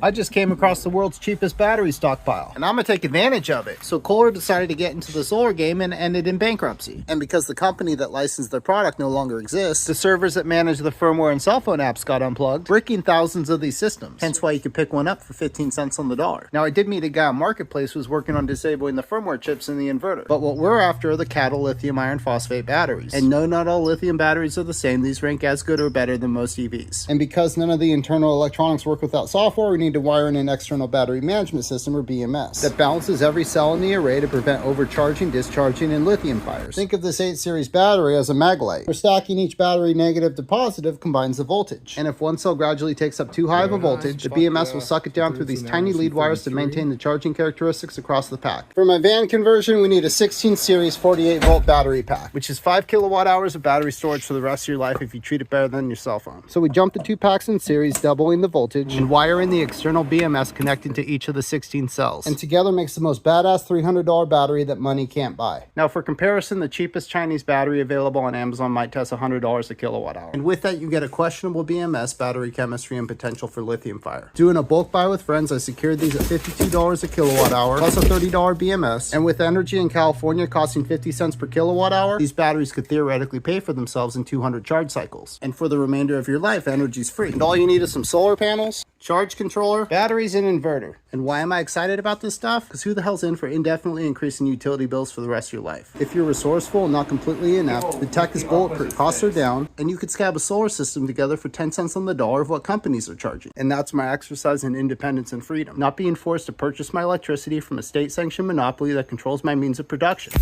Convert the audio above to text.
I just came across the world's cheapest battery stockpile, and I'm gonna take advantage of it. So Kohler decided to get into the solar game and ended in bankruptcy. And because the company that licensed their product no longer exists, the servers that manage the firmware and cell phone apps got unplugged, breaking thousands of these systems. Hence why you could pick one up for 15 cents on the dollar. Now, I did meet a guy on Marketplace who was working on disabling the firmware chips in the inverter. But what we're after are the cattle lithium iron phosphate batteries. And no, not all lithium batteries are the same. These rank as good or better than most EVs. And because none of the internal electronics work without software, we need to wire in an external battery management system, or BMS, that balances every cell in the array to prevent overcharging, discharging, and lithium fires. Think of this 8 series battery as a mag light, where stacking each battery negative to positive combines the voltage. And if one cell gradually takes up too high of a voltage, the BMS will suck it down through these tiny lead wires to maintain the charging characteristics across the pack. For my van conversion, we need a 16 series 48 volt battery pack, which is 5 kilowatt hours of battery storage for the rest of your life if you treat it better than your cell phone. So we jump the 2 packs in series, doubling the voltage, and wire in the external BMS connecting to each of the 16 cells. And together makes the most badass $300 battery that money can't buy. Now, for comparison, the cheapest Chinese battery available on Amazon might test $100 a kilowatt hour. And with that, you get a questionable BMS, battery chemistry, and potential for lithium fire. Doing a bulk buy with friends, I secured these at $52 a kilowatt hour, plus a $30 BMS. And with energy in California costing 50 cents per kilowatt hour, these batteries could theoretically pay for themselves in 200 charge cycles. And for the remainder of your life, energy's free. And all you need is some solar panels, charge controller, batteries, and inverter. And why am I excited about this stuff? Because who the hell's in for indefinitely increasing utility bills for the rest of your life? If you're resourceful and not completely inept, the tech is bulletproof, costs are down, and you could scab a solar system together for 10 cents on the dollar of what companies are charging. And that's my exercise in independence and freedom. Not being forced to purchase my electricity from a state-sanctioned monopoly that controls my means of production.